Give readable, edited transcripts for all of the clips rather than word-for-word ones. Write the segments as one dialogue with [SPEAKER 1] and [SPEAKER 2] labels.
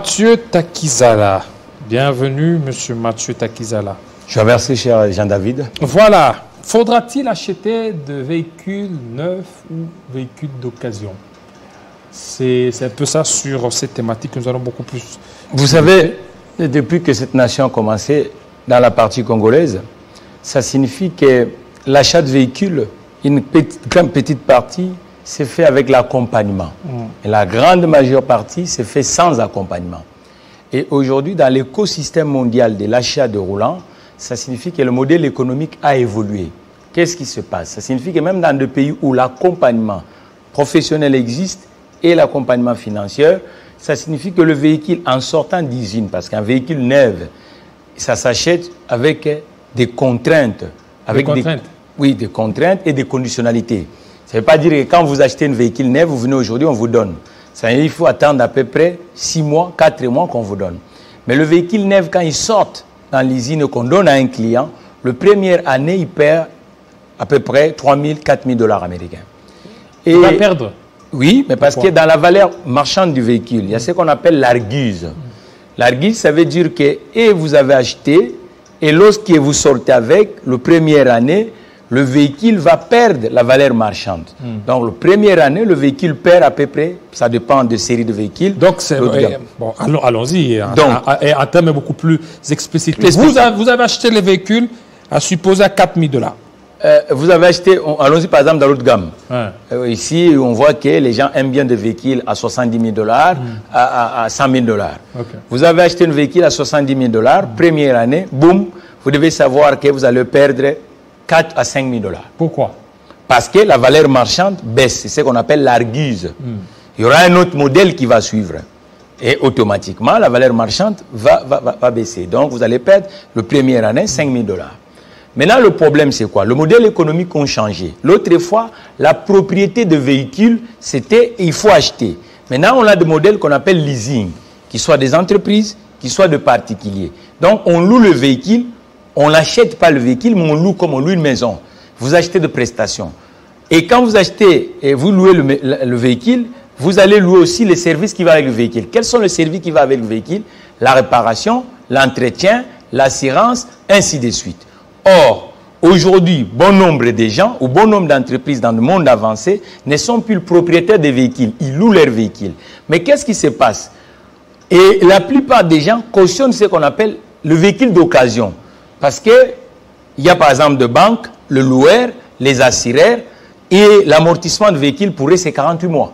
[SPEAKER 1] Mathieu Takizala. Bienvenue, monsieur Mathieu Takizala.
[SPEAKER 2] Je vous remercie, cher Jean-David.
[SPEAKER 1] Voilà. Faudra-t-il acheter de véhicules neufs ou véhicules d'occasion? C'est un peu ça sur cette thématique que nous allons beaucoup plus.
[SPEAKER 2] Vous savez, depuis que cette nation a commencé dans la partie congolaise, ça signifie que l'achat de véhicules, une petite partie, c'est fait avec l'accompagnement. Et la grande majeure partie, c'est fait sans accompagnement. Et aujourd'hui, dans l'écosystème mondial de l'achat de roulants, ça signifie que le modèle économique a évolué. Qu'est-ce qui se passe? Ça signifie que même dans des pays où l'accompagnement professionnel existe et l'accompagnement financier, ça signifie que le véhicule en sortant d'usine, parce qu'un véhicule neuf, ça s'achète avec des contraintes. Avec des contraintes et des conditionnalités. Ça ne veut pas dire que quand vous achetez un véhicule neuf, vous venez aujourd'hui, on vous donne. Ça veut dire qu'il faut attendre à peu près 6 mois, 4 mois qu'on vous donne. Mais le véhicule neuf, quand il sort dans l'usine qu'on donne à un client, la première année, il perd à peu près 3 000, 4 000 $ américains.
[SPEAKER 1] Et il va perdre?
[SPEAKER 2] Oui, mais parce que dans la valeur marchande du véhicule, il y a ce qu'on appelle l'arguse. L'arguse, ça veut dire que et vous avez acheté, et lorsque vous sortez avec, la première année, le véhicule va perdre la valeur marchande. Donc, la première année, le véhicule perd à peu près, ça dépend de série de véhicules.
[SPEAKER 1] Donc, bon, allons-y, en termes beaucoup plus explicites. Vous avez acheté les véhicules à supposer à 4 000 $.
[SPEAKER 2] Vous avez acheté, allons-y par exemple dans l'autre gamme. Ici, on voit que les gens aiment bien des véhicules à 70 000 $, à 100 000 $. Okay. Vous avez acheté un véhicule à 70 000 $, première année, boum, vous devez savoir que vous allez perdre 4 à 5 000 $.
[SPEAKER 1] Pourquoi? Parce
[SPEAKER 2] que la valeur marchande baisse. C'est ce qu'on appelle l'arguse. Il y aura un autre modèle qui va suivre. Et automatiquement, la valeur marchande va baisser. Donc, vous allez perdre, la première année, 5 000 $. Maintenant, le problème, c'est quoi? Le modèle économique a changé. L'autre fois, la propriété de véhicules, c'était il faut acheter. Maintenant, on a des modèles qu'on appelle leasing, qui soient des entreprises, qui soient de particuliers. Donc, on loue le véhicule, on n'achète pas le véhicule, mais on loue comme on loue une maison. Vous achetez de prestations. Et quand vous achetez et vous louez le véhicule, vous allez louer aussi les services qui vont avec le véhicule. Quels sont les services qui vont avec le véhicule? La réparation, l'entretien, l'assurance, ainsi de suite. Or, aujourd'hui, bon nombre de gens ou bon nombre d'entreprises dans le monde avancé ne sont plus propriétaires des véhicules. Ils louent leurs véhicules. Mais qu'est-ce qui se passe? Et la plupart des gens cautionnent ce qu'on appelle le véhicule d'occasion. Parce qu'il y a par exemple de banques, le loueur, les assureurs et l'amortissement de véhicules pour eux c'est 48 mois.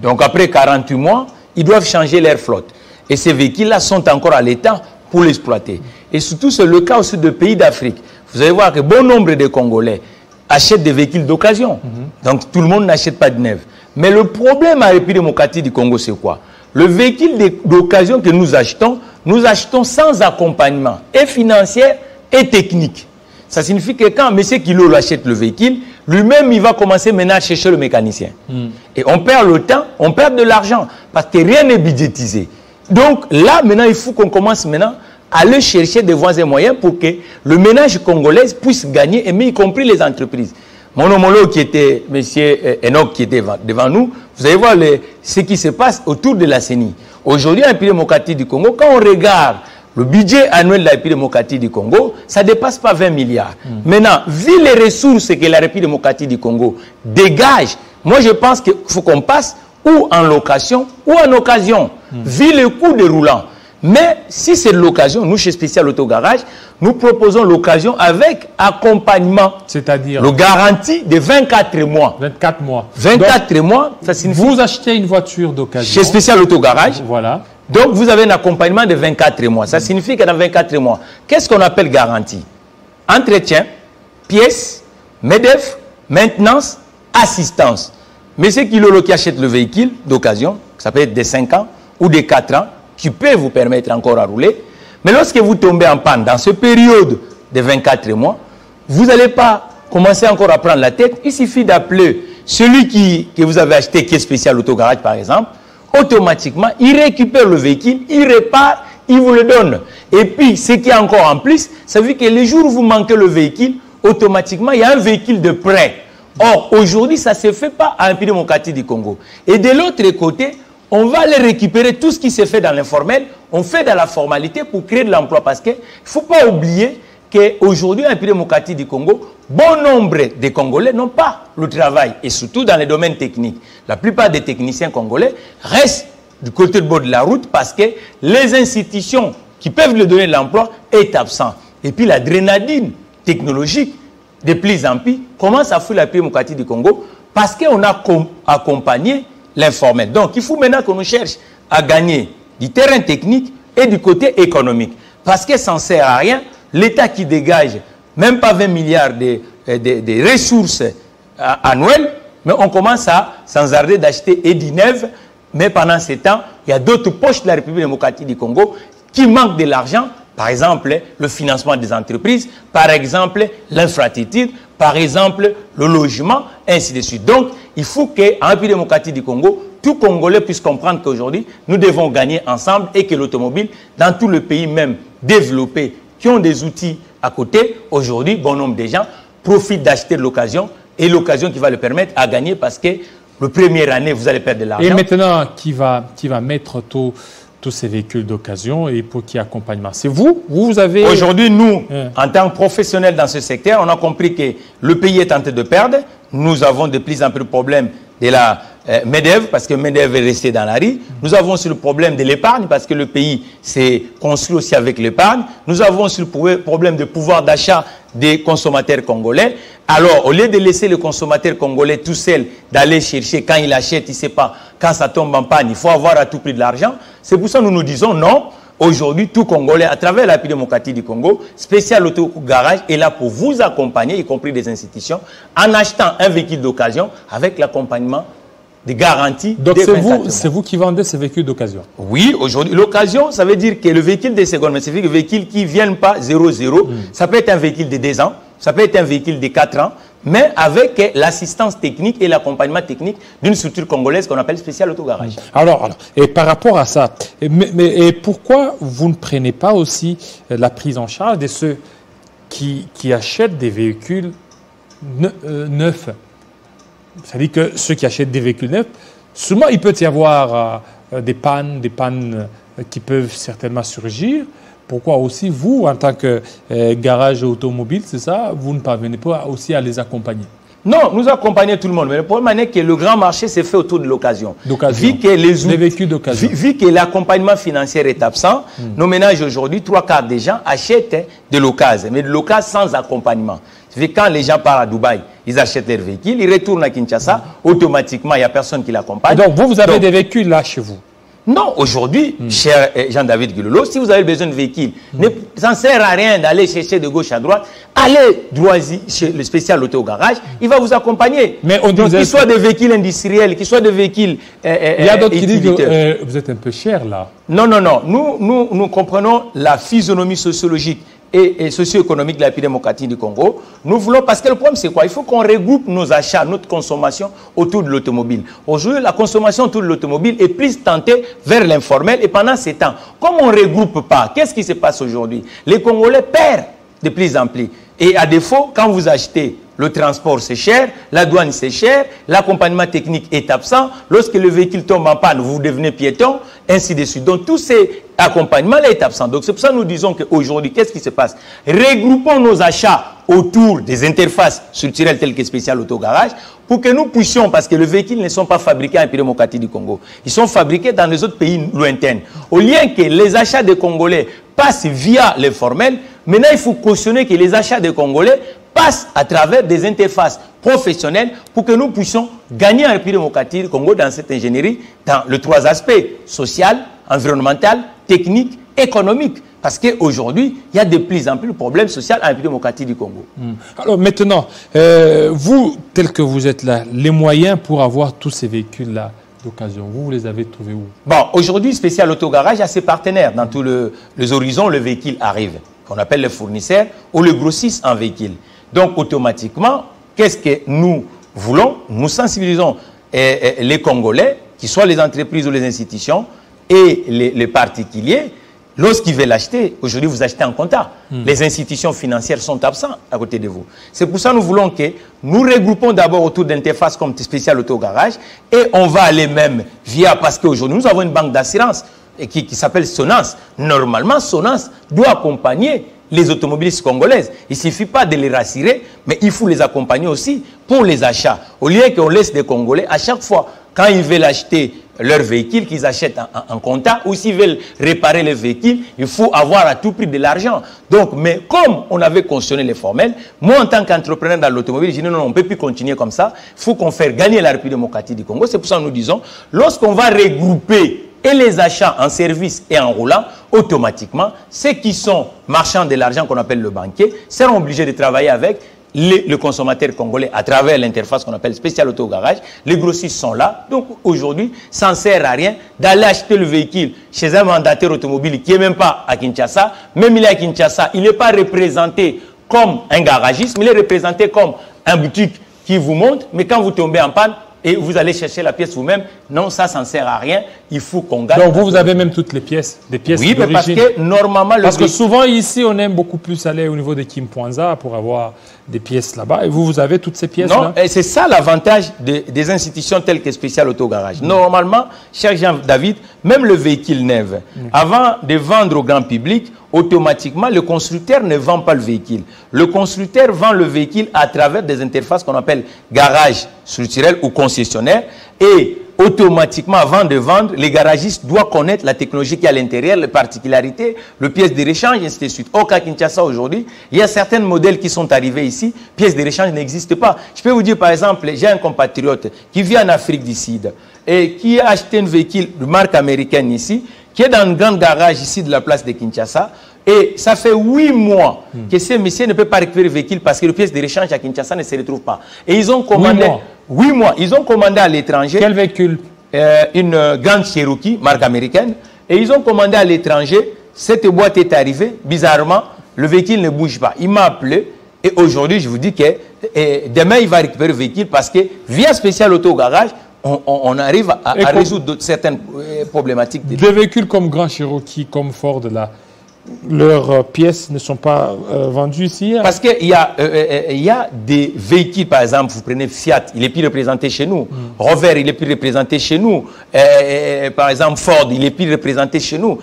[SPEAKER 2] Donc après 48 mois, ils doivent changer leur flotte. Et ces véhicules-là sont encore à l'état pour l'exploiter. Et surtout c'est le cas aussi de pays d'Afrique. Vous allez voir que bon nombre de Congolais achètent des véhicules d'occasion. Donc tout le monde n'achète pas de neuf. Mais le problème à la République démocratique du Congo c'est quoi? Le véhicule d'occasion que nous achetons sans accompagnement et financier et technique. Ça signifie que quand M. Kilo achète le véhicule, lui-même, il va commencer maintenant à chercher le mécanicien. Et on perd le temps, on perd de l'argent, parce que rien n'est budgétisé. Donc là, maintenant, il faut qu'on commence maintenant à aller chercher des voies et moyens pour que le ménage congolais puisse gagner, et y compris les entreprises. Mon homologue qui était, M. Enoch, qui était devant nous, vous allez voir ce qui se passe autour de la CENI. Aujourd'hui, en République démocratique du Congo, quand on regarde le budget annuel de la République démocratique du Congo, ça ne dépasse pas 20 milliards. Maintenant, vu les ressources que la République démocratique du Congo dégage, moi je pense qu'il faut qu'on passe ou en location ou en occasion, vu le coût des roulants. Mais si c'est l'occasion, nous chez Spécial Autogarage, nous proposons l'occasion avec accompagnement.
[SPEAKER 1] C'est-à-dire
[SPEAKER 2] le garantie de 24 mois.
[SPEAKER 1] 24 mois.
[SPEAKER 2] 24 mois, ça signifie...
[SPEAKER 1] Vous achetez une voiture d'occasion.
[SPEAKER 2] Chez Spécial Autogarage.
[SPEAKER 1] Voilà.
[SPEAKER 2] Donc, vous avez un accompagnement de 24 mois. Ça signifie que dans 24 mois, qu'est-ce qu'on appelle garantie? Entretien, pièces, MEDEF, maintenance, assistance. Mais c'est qui achète le véhicule d'occasion, ça peut être de 5 ans ou de 4 ans, qui peut vous permettre encore à rouler. Mais lorsque vous tombez en panne dans cette période de 24 mois, vous n'allez pas commencer encore à prendre la tête. Il suffit d'appeler celui que vous avez acheté, qui est Spécial Autogarage par exemple. Automatiquement, il récupère le véhicule, il répare, il vous le donne. Et puis, ce qui est encore en plus, ça veut dire que les jours où vous manquez le véhicule, automatiquement, il y a un véhicule de prêt. Or, aujourd'hui, ça ne se fait pas à République démocratique du Congo. Et de l'autre côté, on va aller récupérer tout ce qui s'est fait dans l'informel, on fait dans la formalité pour créer de l'emploi. Parce qu'il ne faut pas oublier qu'aujourd'hui, en République démocratique du Congo, bon nombre de Congolais n'ont pas le travail, et surtout dans les domaines techniques. La plupart des techniciens congolais restent du côté de bord de la route parce que les institutions qui peuvent leur donner de l'emploi est absent. Et puis l'adrénaline technologique de plus en plus commence à fuir la République démocratique du Congo parce qu'on a accompagné l'informel. Donc il faut maintenant qu'on cherche à gagner du terrain technique et du côté économique. Parce que ça ne sert à rien, l'État qui dégage même pas 20 milliards de ressources annuelles, mais on commence à s'enzarder d'acheter Edinev, mais pendant ce temps, il y a d'autres poches de la République démocratique du Congo qui manquent de l'argent, par exemple le financement des entreprises, par exemple l'infrastructure, par exemple le logement, ainsi de suite. Donc, il faut qu'en République démocratique du Congo, tout Congolais puisse comprendre qu'aujourd'hui, nous devons gagner ensemble et que l'automobile, dans tout le pays même développé, qui ont des outils à côté, aujourd'hui, bon nombre de gens profitent d'acheter de l'occasion et l'occasion qui va le permettre à gagner parce que la première année, vous allez perdre de l'argent.
[SPEAKER 1] Et maintenant, qui va mettre tous ces véhicules d'occasion et pour qui accompagnement? C'est vous? Vous avez...
[SPEAKER 2] Aujourd'hui, nous, en tant que professionnels dans ce secteur, on a compris que le pays est en train de perdre. Nous avons de plus en plus de problèmes de la MEDEV, parce que MEDEV est resté dans la rue. Nous avons aussi le problème de l'épargne, parce que le pays s'est construit aussi avec l'épargne. Nous avons aussi le problème de pouvoir d'achat des consommateurs congolais. Alors, au lieu de laisser le consommateur congolais tout seul, d'aller chercher, quand il achète, il ne sait pas, quand ça tombe en panne, il faut avoir à tout prix de l'argent. C'est pour ça que nous nous disons non. Aujourd'hui, tout Congolais, à travers la République démocratique du Congo, spécial auto-garage, est là pour vous accompagner, y compris des institutions, en achetant un véhicule d'occasion avec l'accompagnement des garanties.
[SPEAKER 1] Donc c'est vous qui vendez ces véhicules d'occasion? Oui,
[SPEAKER 2] aujourd'hui. L'occasion, ça veut dire que le véhicule de seconde main, c'est un véhicule qui ne vient pas 0-0. Ça peut être un véhicule de 2 ans, ça peut être un véhicule de 4 ans, mais avec l'assistance technique et l'accompagnement technique d'une structure congolaise qu'on appelle spécial autogarage.
[SPEAKER 1] Alors, et par rapport à ça, et pourquoi vous ne prenez pas aussi la prise en charge de ceux qui achètent des véhicules neufs? C'est-à-dire que ceux qui achètent des véhicules neufs, souvent il peut y avoir des pannes qui peuvent certainement surgir. Pourquoi aussi vous, en tant que garage automobile, c'est ça, vous ne parvenez pas aussi à les accompagner?
[SPEAKER 2] Non, nous accompagnons tout le monde. Mais le problème est que le grand marché s'est fait autour de l'occasion.
[SPEAKER 1] Vu que les véhicules d'occasion.
[SPEAKER 2] Vu que l'accompagnement financier est absent, nos ménages aujourd'hui, 3/4 des gens achètent de l'occasion, mais de l'occasion sans accompagnement. C'est quand les gens partent à Dubaï, ils achètent leur véhicule, ils retournent à Kinshasa, automatiquement, il n'y a personne qui l'accompagne.
[SPEAKER 1] Donc, vous avez des véhicules là chez vous?
[SPEAKER 2] Non, aujourd'hui, cher Jean-David Gulolo, si vous avez besoin de véhicules, ça ne sert à rien d'aller chercher de gauche à droite. Allez droit chez le spécial auto-garage, il va vous accompagner. Mais on dit qu'ils soient des véhicules industriels, qu'ils soient des véhicules
[SPEAKER 1] il y a d'autres qui disent que vous êtes un peu cher là.
[SPEAKER 2] Non, non, non. Nous comprenons la physionomie sociologique et socio-économique de la République démocratique du Congo. Nous voulons, parce que le problème c'est quoi? Il faut qu'on regroupe nos achats, notre consommation autour de l'automobile. Aujourd'hui, la consommation autour de l'automobile est plus tentée vers l'informel et pendant ces temps, comme on ne regroupe pas, qu'est-ce qui se passe aujourd'hui? Les Congolais perdent de plus en plus. Et à défaut, quand vous achetez, le transport c'est cher, la douane c'est cher, l'accompagnement technique est absent, lorsque le véhicule tombe en panne, vous devenez piéton, ainsi de suite. Donc tous ces accompagnements-là sont absents. Donc c'est pour ça que nous disons qu'aujourd'hui, qu'est-ce qui se passe? Regroupons nos achats autour des interfaces structurelles telles que spécial autogarage pour que nous puissions, parce que les véhicules ne sont pas fabriqués en République démocratique du Congo, ils sont fabriqués dans les autres pays lointains. Au lieu que les achats des Congolais passent via l'informel, maintenant il faut cautionner que les achats des Congolais passent à travers des interfaces professionnelles pour que nous puissions gagner en République démocratique du Congo dans cette ingénierie, dans les 3 aspects, social, environnemental, technique, économique. Parce qu'aujourd'hui, il y a de plus en plus de problèmes sociaux en République démocratique du Congo.
[SPEAKER 1] Alors maintenant, vous, tel que vous êtes là, les moyens pour avoir tous ces véhicules-là d'occasion, vous les avez trouvés où? Bon,
[SPEAKER 2] aujourd'hui, Spécial Autogarage a ses partenaires. Dans tous les horizons, le véhicule arrive, qu'on appelle le fournisseur ou le grossiste en véhicule. Donc, automatiquement, qu'est-ce que nous voulons? Nous sensibilisons les Congolais, qui soient les entreprises ou les institutions, et les particuliers, lorsqu'ils veulent l'acheter, aujourd'hui vous achetez en compta. Les institutions financières sont absentes à côté de vous. C'est pour ça que nous voulons que nous regroupons d'abord autour d'interfaces comme Spécial Auto Garage et on va aller même via, parce qu'aujourd'hui nous avons une banque d'assurance qui s'appelle Sonance. Normalement, Sonance doit accompagner les automobilistes congolaises. Il ne suffit pas de les rassurer, mais il faut les accompagner aussi pour les achats. Au lieu qu'on laisse des Congolais, à chaque fois, quand ils veulent acheter leur véhicule, qu'ils achètent en compta, ou s'ils veulent réparer le véhicule, il faut avoir à tout prix de l'argent. Donc, mais comme on avait cautionné les formels, moi, en tant qu'entrepreneur dans l'automobile, je dis non, on ne peut plus continuer comme ça. Il faut qu'on fasse gagner la République démocratique du Congo. C'est pour ça que nous disons, lorsqu'on va regrouper et les achats en service et en roulant, automatiquement, ceux qui sont marchands de l'argent qu'on appelle le banquier seront obligés de travailler avec le consommateur congolais à travers l'interface qu'on appelle Spécial Auto Garage. Les grossistes sont là. Donc aujourd'hui, ça ne sert à rien d'aller acheter le véhicule chez un mandataire automobile qui n'est même pas à Kinshasa. Même il est à Kinshasa, il n'est pas représenté comme un garagiste, mais il est représenté comme un boutique qui vous monte. Mais quand vous tombez en panne, et vous allez chercher la pièce vous-même. Non, ça ne sert à rien. Il faut qu'on gagne.
[SPEAKER 1] Donc vous avez même toutes les pièces, des pièces
[SPEAKER 2] oui, mais parce que normalement...
[SPEAKER 1] Parce que souvent ici, on aime beaucoup plus aller au niveau de Kimpoanza pour avoir des pièces là-bas. Et vous avez toutes ces pièces-là?
[SPEAKER 2] Non, et c'est ça l'avantage des institutions telles que Spécial Auto Garage. Normalement, cher Jean-David, même le véhicule neuf, avant de vendre au grand public, automatiquement, le constructeur ne vend pas le véhicule. Le constructeur vend le véhicule à travers des interfaces qu'on appelle garage structurel ou concessionnaire. Et automatiquement, avant de vendre, les garagistes doivent connaître la technologie qui est à l'intérieur, les particularités, le pièce de rechange, et ainsi de suite. Au cas Kinshasa aujourd'hui, il y a certains modèles qui sont arrivés ici, pièces de rechange n'existent pas. Je peux vous dire par exemple, j'ai un compatriote qui vit en Afrique du Sud et qui a acheté un véhicule de marque américaine ici, qui est dans un grand garage ici de la place de Kinshasa. Et ça fait 8 mois que ces messieurs ne peuvent pas récupérer le véhicule parce que les pièces de rechange à Kinshasa ne se retrouvent pas. Et ils ont commandé... 8 mois. Ils ont commandé à l'étranger...
[SPEAKER 1] Quel véhicule?
[SPEAKER 2] Une grande Cherokee, marque américaine. Et ils ont commandé à l'étranger. Cette boîte est arrivée. Bizarrement, le véhicule ne bouge pas. Il m'a appelé. Et aujourd'hui, je vous dis que demain, il va récupérer le véhicule parce que via Spécial Auto Garage, on arrive à résoudre certaines problématiques.
[SPEAKER 1] Des véhicules comme Grand Cherokee, comme Ford, là, leurs pièces ne sont pas vendues ici?
[SPEAKER 2] Parce qu'il y a des véhicules, par exemple, vous prenez Fiat, il est plus représenté chez nous. Rover, il est plus représenté chez nous. Par exemple, Ford, il est plus représenté chez nous.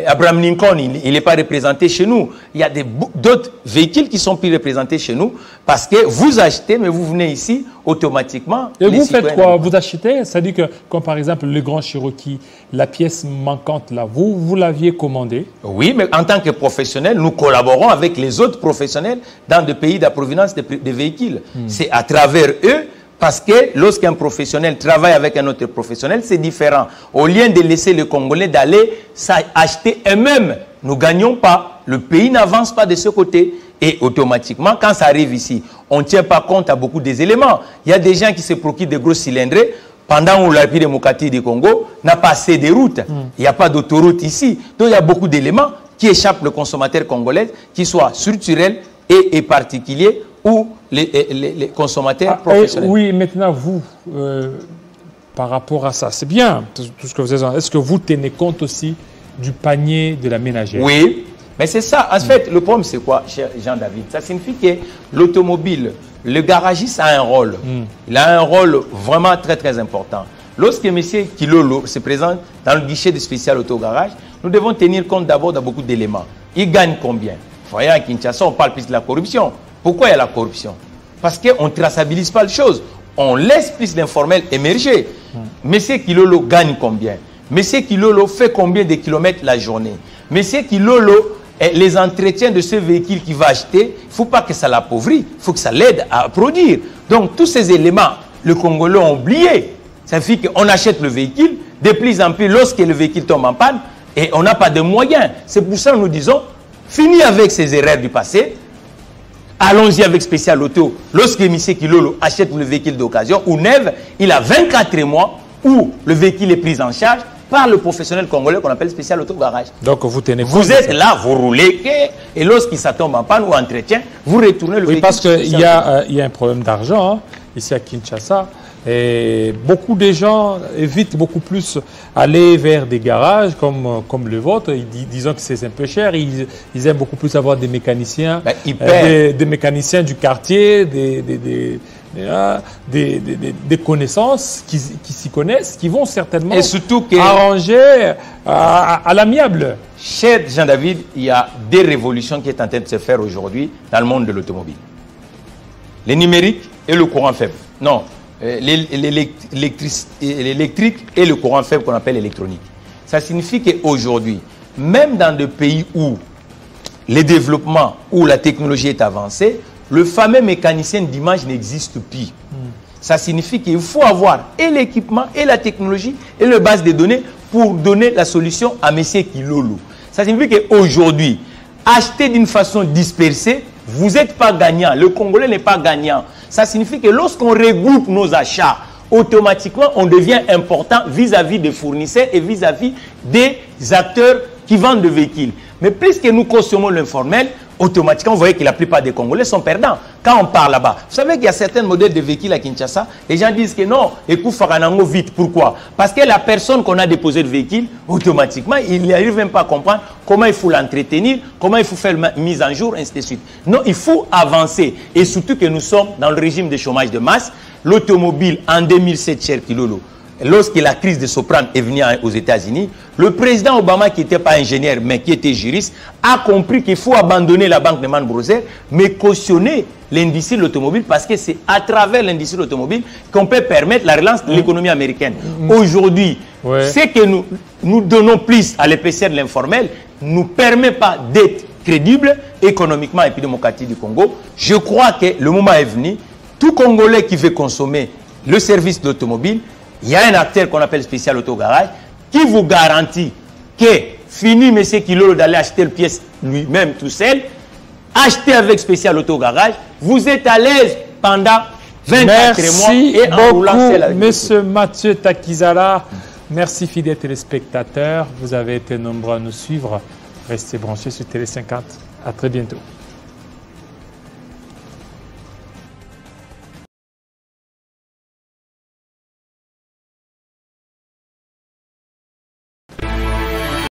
[SPEAKER 2] Abraham Lincoln, il n'est pas représenté chez nous. Il y a d'autres véhicules qui sont plus représentés chez nous parce que vous achetez, mais vous venez ici automatiquement.
[SPEAKER 1] Et vous faites quoi? Vous achetez? C'est-à-dire que, comme par exemple le Grand Cherokee, la pièce manquante là, vous l'aviez commandée?
[SPEAKER 2] Oui, mais en tant que professionnel, nous collaborons avec les autres professionnels dans des pays d'approvisionnement des véhicules. C'est à travers eux. Parce que lorsqu'un professionnel travaille avec un autre professionnel, c'est différent. Au lieu de laisser les Congolais d'aller acheter eux-mêmes, nous ne gagnons pas. Le pays n'avance pas de ce côté. Et automatiquement, quand ça arrive ici, on ne tient pas compte à beaucoup des éléments. Il y a des gens qui se procurent des gros cylindrés pendant où la République démocratique du Congo n'a pas assez de routes. Il n'y a pas d'autoroute ici. Donc il y a beaucoup d'éléments qui échappent le consommateur congolais, qu'ils soient structurels et particuliers, ou les consommateurs professionnels.
[SPEAKER 1] Oui, maintenant, vous, par rapport à ça, c'est bien tout ce que vous avez dit. Est-ce que vous tenez compte aussi du panier de la ménagère?
[SPEAKER 2] Oui, mais c'est ça. En fait, le problème, c'est quoi, cher Jean-David? Ça signifie que l'automobile, le garagiste a un rôle. Il a un rôle vraiment très, très important. Lorsque M. Kilolo se présente dans le guichet de Spécial Auto Garage, nous devons tenir compte d'abord de beaucoup d'éléments. Il gagne combien? Vous voyez, à Kinshasa, on parle plus de la corruption. Pourquoi il y a la corruption? Parce qu'on ne traçabilise pas les choses. On laisse plus d'informels émerger. Monsieur Kilolo gagne combien? Monsieur Kilolo fait combien de kilomètres la journée? Monsieur Kilolo, les entretiens de ce véhicule qu'il va acheter, il ne faut pas que ça l'appauvrit. Il faut que ça l'aide à produire. Donc, tous ces éléments, le Congolais ont oublié. Ça fait qu'on achète le véhicule, de plus en plus, lorsque le véhicule tombe en panne, et on n'a pas de moyens. C'est pour ça que nous disons, fini avec ces erreurs du passé. Allons-y avec Spécial Auto. Lorsque M. Kilolo achète le véhicule d'occasion ou neuf, il a 24 mois où le véhicule est pris en charge par le professionnel congolais qu'on appelle Spécial Auto Garage.
[SPEAKER 1] Donc vous tenez compte.
[SPEAKER 2] Vous êtes là, vous roulez, et lorsqu'il ça tombe en panne ou entretien, vous retournez le véhicule.
[SPEAKER 1] Oui, parce qu'il y a un problème d'argent ici à Kinshasa. Et beaucoup de gens évitent beaucoup plus aller vers des garages comme le vôtre, disant que c'est un peu cher. Ils aiment beaucoup plus avoir des mécaniciens, des mécaniciens du quartier, des connaissances qui s'y connaissent, qui vont certainement arranger à l'amiable.
[SPEAKER 2] Cher Jean-David, il y a des révolutions qui sont en train de se faire aujourd'hui dans le monde de l'automobile. Le numérique et le courant faible. Non, l'électrique et le courant faible qu'on appelle électronique. Ça signifie qu'aujourd'hui, même dans des pays où le développement, où la technologie est avancée, le fameux mécanicien d'image n'existe plus. Ça signifie qu'il faut avoir et l'équipement, et la technologie, et le base de données pour donner la solution à M. Kilolo. Ça signifie qu'aujourd'hui, acheter d'une façon dispersée, vous n'êtes pas gagnant. Le Congolais n'est pas gagnant. Ça signifie que lorsqu'on regroupe nos achats, automatiquement, on devient important vis-à-vis des fournisseurs et vis-à-vis des acteurs qui vendent des véhicules. Mais puisque nous consommons l'informel, automatiquement, vous voyez que la plupart des Congolais sont perdants. Quand on part là-bas, vous savez qu'il y a certains modèles de véhicules à Kinshasa, les gens disent que non, écoute, Faranango vite. Pourquoi? Parce que la personne qu'on a déposé le véhicule, automatiquement, il n'arrive même pas à comprendre comment il faut l'entretenir, comment il faut faire la mise en jour, ainsi de suite. Non, il faut avancer. Et surtout que nous sommes dans le régime de chômage de masse. L'automobile, en 2007, cher Kilolo, lorsque la crise de Soprano est venue aux États-Unis, le président Obama, qui n'était pas ingénieur, mais qui était juriste, a compris qu'il faut abandonner la banque de Man Brothers, mais cautionner l'industrie de l'automobile, parce que c'est à travers l'industrie de l'automobile qu'on peut permettre la relance de l'économie américaine. Aujourd'hui, ce que nous donnons plus à l'épaisseur de l'informel ne nous permet pas d'être crédibles économiquement et puis démocratique du Congo. Je crois que le moment est venu. Tout Congolais qui veut consommer le service de l'automobile, il y a un acteur qu'on appelle Spécial Auto Garage qui vous garantit que fini M. Kilolo d'aller acheter le pièce lui-même tout seul, acheter avec Spécial Auto Garage, vous êtes à l'aise pendant 24 mois et en roulant seul avec
[SPEAKER 1] Monsieur Mathieu Takizala. Merci fidèles téléspectateurs, vous avez été nombreux à nous suivre. Restez branchés sur Télé 50. À très bientôt.